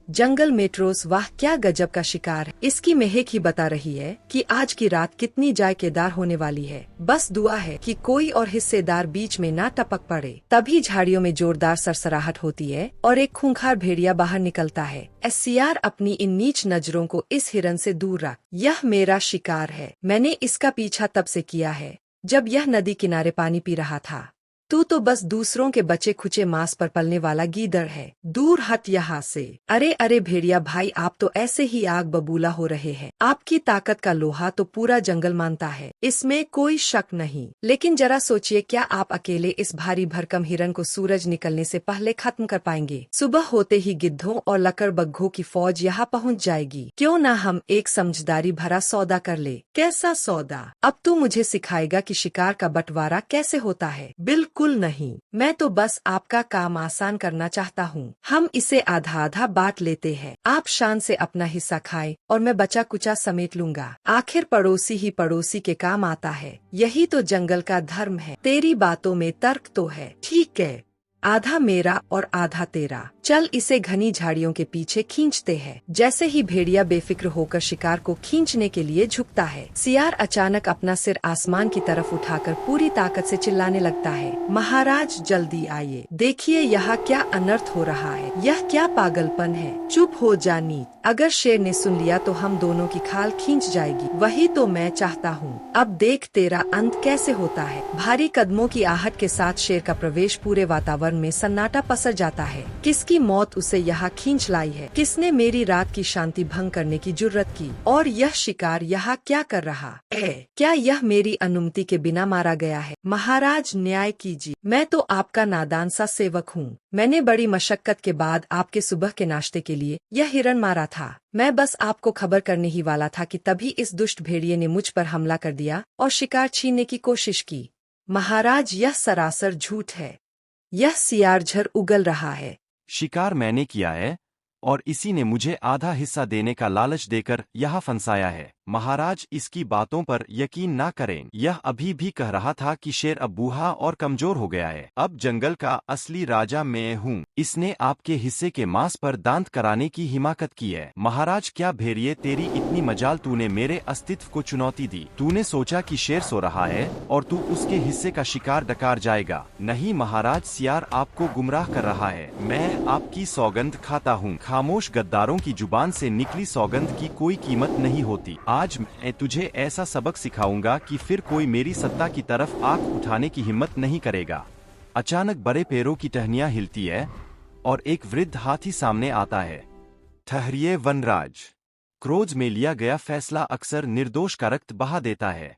जंगल metros वाह क्या गजब का शिकार है। इसकी महक ही बता रही है कि आज की रात कितनी जायकेदार होने वाली है। बस दुआ है कि कोई और हिस्सेदार बीच में ना टपक पड़े। तभी झाड़ियों में जोरदार सरसराहट होती है और एक खूंखार भेड़िया बाहर निकलता है। सियार अपनी इन नीच नजरों को इस हिरन से दूर रख। यह मेरा शिकार है। मैंने इसका पीछा तब से किया है जब यह नदी किनारे पानी पी रहा था। तू तो बस दूसरों के बचे खुचे मांस पर पलने वाला गीदड़ है। दूर हट यहाँ से। अरे अरे भेड़िया भाई, आप तो ऐसे ही आग बबूला हो रहे हैं। आपकी ताकत का लोहा तो पूरा जंगल मानता है, इसमें कोई शक नहीं। लेकिन जरा सोचिए, क्या आप अकेले इस भारी भरकम हिरन को सूरज निकलने से पहले खत्म कर पाएंगे? सुबह होते ही गिद्धों और लकड़बग्घों की फौज यहाँ पहुँच जाएगी। क्यों न हम एक समझदारी भरा सौदा कर ले? कैसा सौदा? अब तू मुझे सिखाएगा कि शिकार का बंटवारा कैसे होता है? बिल्कुल नहीं, मैं तो बस आपका काम आसान करना चाहता हूँ। हम इसे आधा आधा बांट लेते हैं। आप शान से अपना हिस्सा खाएं और मैं बचा कुचा समेट लूंगा। आखिर पड़ोसी ही पड़ोसी के काम आता है। यही तो जंगल का धर्म है। तेरी बातों में तर्क तो है। ठीक है, आधा मेरा और आधा तेरा। चल इसे घनी झाड़ियों के पीछे खींचते हैं। जैसे ही भेड़िया बेफिक्र होकर शिकार को खींचने के लिए झुकता है, सियार अचानक अपना सिर आसमान की तरफ उठाकर पूरी ताकत से चिल्लाने लगता है, महाराज जल्दी आइए, देखिए यहाँ क्या अनर्थ हो रहा है। यह क्या पागलपन है? चुप हो जा नीच। अगर शेर ने सुन लिया तो हम दोनों की खाल खींच जाएगी। वही तो मैं चाहता हूँ। अब देख तेरा अंत कैसे होता है। भारी कदमों की आहट के साथ शेर का प्रवेश पूरे वातावरण में सन्नाटा पसर जाता है। किसकी मौत उसे यहाँ खींच लाई है? किसने मेरी रात की शांति भंग करने की जुर्रत की? और यह शिकार यहाँ क्या कर रहा है? क्या यह मेरी अनुमति के बिना मारा गया है? महाराज न्याय कीजिए। मैं तो आपका नादान सा सेवक हूँ। मैंने बड़ी मशक्कत के बाद आपके सुबह के नाश्ते के लिए यह हिरन मारा था। मैं बस आपको खबर करने ही वाला था कि तभी इस दुष्ट भेड़िए ने मुझ पर हमला कर दिया और शिकार छीनने की कोशिश की। महाराज यह सरासर झूठ है। यह सियारझर उगल रहा है। शिकार मैंने किया है और इसी ने मुझे आधा हिस्सा देने का लालच देकर यहाँ फंसाया है। महाराज इसकी बातों पर यकीन ना करें। यह अभी भी कह रहा था कि शेर अब बूढ़ा और कमजोर हो गया है। अब जंगल का असली राजा मैं हूँ। इसने आपके हिस्से के मांस पर दांत कराने की हिमाकत की है। महाराज क्या भेड़िए, तेरी इतनी मजाल, तूने मेरे अस्तित्व को चुनौती दी। तूने सोचा कि शेर सो रहा है और तू उसके हिस्से का शिकार डकार जाएगा। नहीं महाराज, सियार आपको गुमराह कर रहा है। मैं आपकी सौगंध खाता हूँ। खामोश, गद्दारों की जुबान से निकली सौगंध की कोई कीमत नहीं होती। आज मैं तुझे ऐसा सबक सिखाऊंगा कि फिर कोई मेरी सत्ता की तरफ आंख उठाने की हिम्मत नहीं करेगा। अचानक बड़े पैरों की टहनियां हिलती है और एक वृद्ध हाथी सामने आता है। ठहरिए वनराज, क्रोध में लिया गया फैसला अक्सर निर्दोष का रक्त बहा देता है।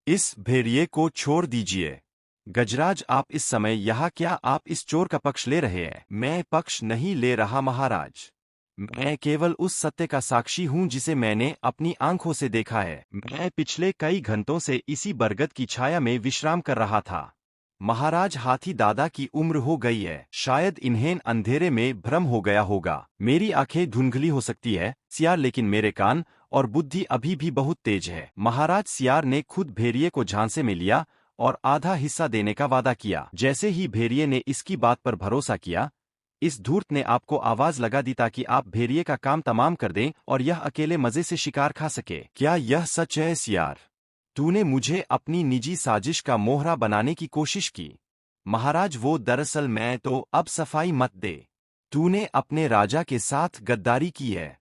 इस भेड़िए को छोड़ दीजिए। गजराज, आप इस समय यहाँ क्या? आप इस चोर का पक्ष ले रहे हैं? मैं पक्ष नहीं ले रहा महाराज। मैं केवल उस सत्य का साक्षी हूँ जिसे मैंने अपनी आंखों से देखा है। मैं पिछले कई घंटों से इसी बरगद की छाया में विश्राम कर रहा था। महाराज, हाथी दादा की उम्र हो गई है। शायद इन्हें अंधेरे में भ्रम हो गया होगा। मेरी आंखें धुंधली हो सकती है सियार, लेकिन मेरे कान और बुद्धि अभी भी बहुत तेज है। महाराज, सियार ने खुद भेड़िए को झांसे में लिया और आधा हिस्सा देने का वादा किया। जैसे ही भेड़िए ने इसकी बात पर भरोसा किया, इस धूर्त ने आपको आवाज लगा दी ताकि आप भेड़िए का काम तमाम कर दें और यह अकेले मजे से शिकार खा सके। क्या यह सच है सियार? तूने मुझे अपनी निजी साजिश का मोहरा बनाने की कोशिश की। महाराज, वो दरअसल मैं तो अब सफाई मत दे। तूने अपने राजा के साथ गद्दारी की है।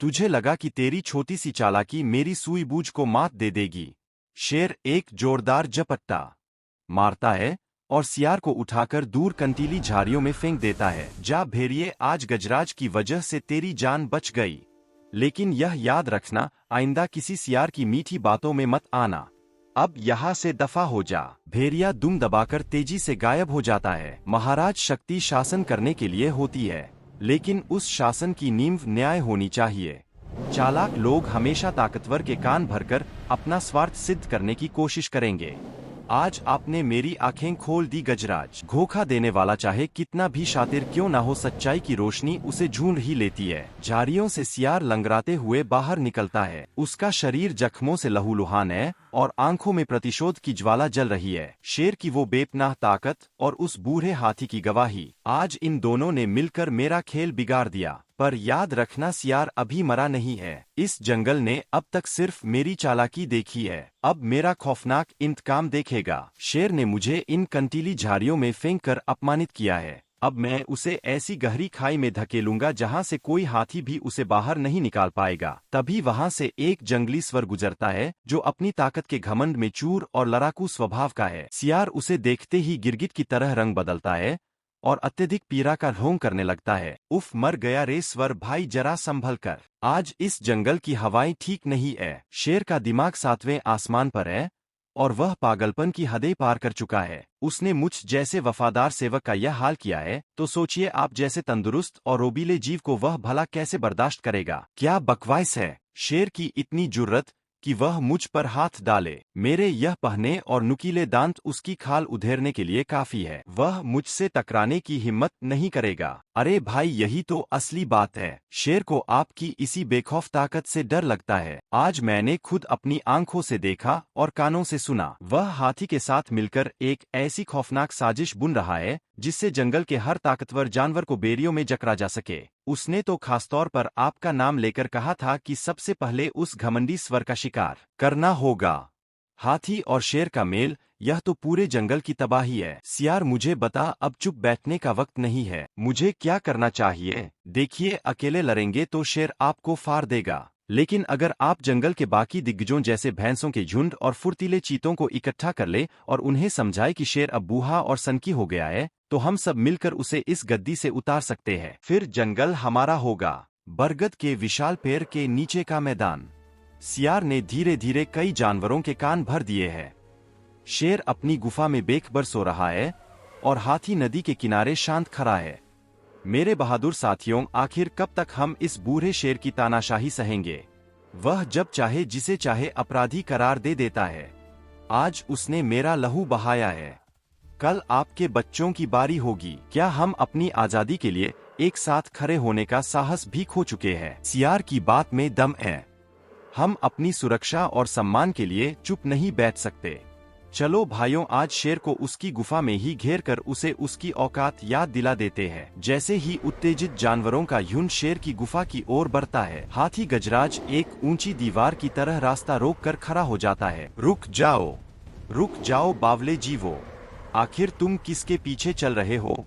तुझे लगा कि तेरी छोटी सी चालाकी मेरी सूझबूझ को मात दे देगी। शेर एक जोरदार झपट्टा मारता है और सियार को उठाकर दूर कंटीली झाड़ियों में फेंक देता है। जा भेड़िए, आज गजराज की वजह से तेरी जान बच गई। लेकिन यह याद रखना, आइंदा किसी सियार की मीठी बातों में मत आना। अब यहाँ से दफा हो जा। भेड़िया दुम दबाकर तेजी से गायब हो जाता है। महाराज, शक्ति शासन करने के लिए होती है, लेकिन उस शासन की नींव न्याय होनी चाहिए। चालाक लोग हमेशा ताकतवर के कान भरकर अपना स्वार्थ सिद्ध करने की कोशिश करेंगे। आज आपने मेरी आंखें खोल दी गजराज। धोखा देने वाला चाहे कितना भी शातिर क्यों ना हो, सच्चाई की रोशनी उसे ढूंढ ही लेती है। झाड़ियों से सियार लंगड़ाते हुए बाहर निकलता है। उसका शरीर जख्मों से लहूलुहान है और आंखों में प्रतिशोध की ज्वाला जल रही है। शेर की वो बेपनाह ताकत और उस बूढ़े हाथी की गवाही, आज इन दोनों ने मिलकर मेरा खेल बिगाड़ दिया। पर याद रखना सियार अभी मरा नहीं है। इस जंगल ने अब तक सिर्फ मेरी चालाकी देखी है, अब मेरा खौफनाक इंतकाम देखेगा। शेर ने मुझे इन कंटीली झाड़ियों में फेंक कर अपमानित किया है, अब मैं उसे ऐसी गहरी खाई में धकेलूंगा जहां से कोई हाथी भी उसे बाहर नहीं निकाल पाएगा। तभी वहां से एक जंगली स्वर गुजरता है जो अपनी ताकत के घमंड में चूर और लड़ाकू स्वभाव का है। सियार उसे देखते ही गिरगिट की तरह रंग बदलता है और अत्यधिक पीड़ा का ढोंग करने लगता है। उफ, मर गया रे स्वर भाई, जरा संभल कर, आज इस जंगल की हवाएं ठीक नहीं है। शेर का दिमाग 7वें आसमान पर है और वह पागलपन की हदें पार कर चुका है। उसने मुझ जैसे वफादार सेवक का यह हाल किया है, तो सोचिए आप जैसे तंदुरुस्त और रोबीले जीव को वह भला कैसे बर्दाश्त करेगा। क्या बकवास है शेर की इतनी जुर्रत कि वह मुझ पर हाथ डाले। मेरे यह पहने और नुकीले दांत उसकी खाल उधेरने के लिए काफी है। वह मुझसे टकराने की हिम्मत नहीं करेगा। अरे भाई, यही तो असली बात है। शेर को आपकी इसी बेखौफ ताकत से डर लगता है। आज मैंने खुद अपनी आंखों से देखा और कानों से सुना। वह हाथी के साथ मिलकर एक ऐसी खौफनाक साजिश बुन रहा है जिससे जंगल के हर ताकतवर जानवर को बेरियों में जकड़ा जा सके। उसने तो खासतौर पर आपका नाम लेकर कहा था कि सबसे पहले उस घमंडी स्वर का शिकार करना होगा। हाथी और शेर का मेल, यह तो पूरे जंगल की तबाही है। सियार, मुझे बता, अब चुप बैठने का वक्त नहीं है। मुझे क्या करना चाहिए? देखिए, अकेले लड़ेंगे तो शेर आपको फाड़ देगा, लेकिन अगर आप जंगल के बाकी दिग्गजों जैसे भैंसों के झुंड और फुर्तीले चीतों को इकट्ठा कर ले और उन्हें समझाए कि शेर अब बूढ़ा और सनकी हो गया है, तो हम सब मिलकर उसे इस गद्दी से उतार सकते हैं। फिर जंगल हमारा होगा। बरगद के विशाल पेड़ के नीचे का मैदान। सियार ने धीरे धीरे कई जानवरों के कान भर दिए हैं। शेर अपनी गुफा में बेखबर सो रहा है और हाथी नदी के किनारे शांत खड़ा है। मेरे बहादुर साथियों, आखिर कब तक हम इस बूढ़े शेर की तानाशाही सहेंगे? वह जब चाहे जिसे चाहे अपराधी करार दे देता है। आज उसने मेरा लहू बहाया है, कल आपके बच्चों की बारी होगी। क्या हम अपनी आजादी के लिए एक साथ खड़े होने का साहस भी खो चुके हैं? सियार की बात में दम है। हम अपनी सुरक्षा और सम्मान के लिए चुप नहीं बैठ सकते। चलो भाइयों, आज शेर को उसकी गुफा में ही घेर कर उसे उसकी औकात याद दिला देते हैं। जैसे ही उत्तेजित जानवरों का झुंड शेर की गुफा की ओर बढ़ता है, हाथी गजराज एक ऊंची दीवार की तरह रास्ता रोक कर खड़ा हो जाता है। रुक जाओ बावले जीवो, आखिर तुम किसके पीछे चल रहे हो?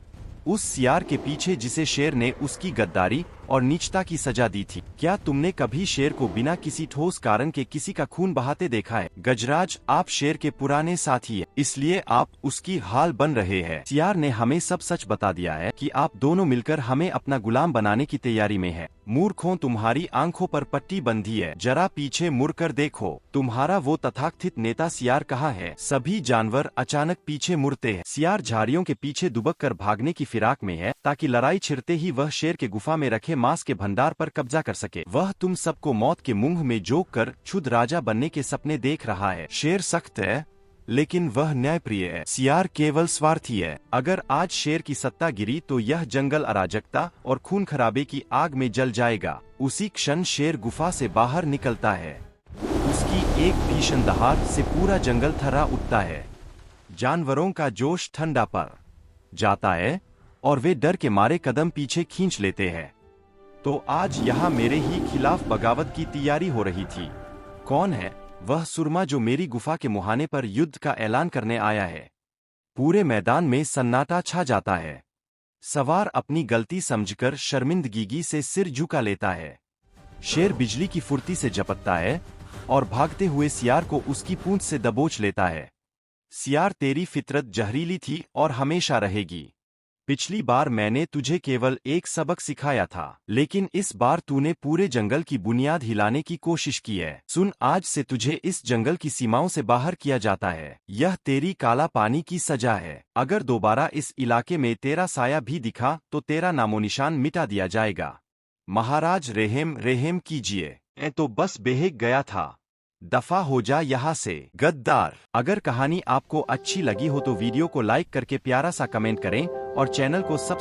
उस सियार के पीछे जिसे शेर ने उसकी गद्दारी और नीचता की सजा दी थी। क्या तुमने कभी शेर को बिना किसी ठोस कारण के किसी का खून बहाते देखा है? गजराज, आप शेर के पुराने साथी हैं, इसलिए आप उसकी हाल बन रहे हैं। सियार ने हमें सब सच बता दिया है कि आप दोनों मिलकर हमें अपना गुलाम बनाने की तैयारी में है। मूर्खों, तुम्हारी आंखों पर पट्टी बंधी है, जरा पीछे मुड़कर देखो। तुम्हारा वो तथाकथित नेता सियार कहाँ है? सभी जानवर अचानक पीछे मुड़ते हैं। सियार झाड़ियों के पीछे दुबक कर भागने की फिराक में है ताकि लड़ाई छिड़ते ही वह शेर के गुफा में रखे मांस के भंडार पर कब्जा कर सके। वह तुम सबको मौत के मुंह में जोक कर क्षुद्र राजा बनने के सपने देख रहा है। शेर सख्त है, लेकिन वह न्यायप्रिय है। सियार केवल स्वार्थी है। अगर आज शेर की सत्ता गिरी तो यह जंगल अराजकता और खून खराबे की आग में जल जाएगा। उसी क्षण शेर गुफा से बाहर निकलता है। उसकी एक भीषण दहाड़ से पूरा जंगल थर्रा उठता है। जानवरों का जोश ठंडा पड़ जाता है और वे डर के मारे कदम पीछे खींच लेते हैं। तो आज यहाँ मेरे ही खिलाफ बगावत की तैयारी हो रही थी। कौन है वह सुरमा जो मेरी गुफा के मुहाने पर युद्ध का ऐलान करने आया है? पूरे मैदान में सन्नाटा छा जाता है। सवार अपनी गलती समझकर शर्मिंदगी से सिर झुका लेता है। शेर बिजली की फुर्ती से झपटता है और भागते हुए सियार को उसकी पूंछ से दबोच लेता है। सियार, तेरी फितरत जहरीली थी और हमेशा रहेगी। पिछली बार मैंने तुझे केवल एक सबक सिखाया था, लेकिन इस बार तूने पूरे जंगल की बुनियाद हिलाने की कोशिश की है। सुन, आज से तुझे इस जंगल की सीमाओं से बाहर किया जाता है। यह तेरी काला पानी की सजा है। अगर दोबारा इस इलाके में तेरा साया भी दिखा तो तेरा नामोनिशान मिटा दिया जाएगा। महाराज, रेहम कीजिए, तो बस बहक गया था। दफा हो जा यहाँ से, गद्दार। अगर कहानी आपको अच्छी लगी हो तो वीडियो को लाइक करके प्यारा सा कमेंट करें और चैनल को सब्सक्राइब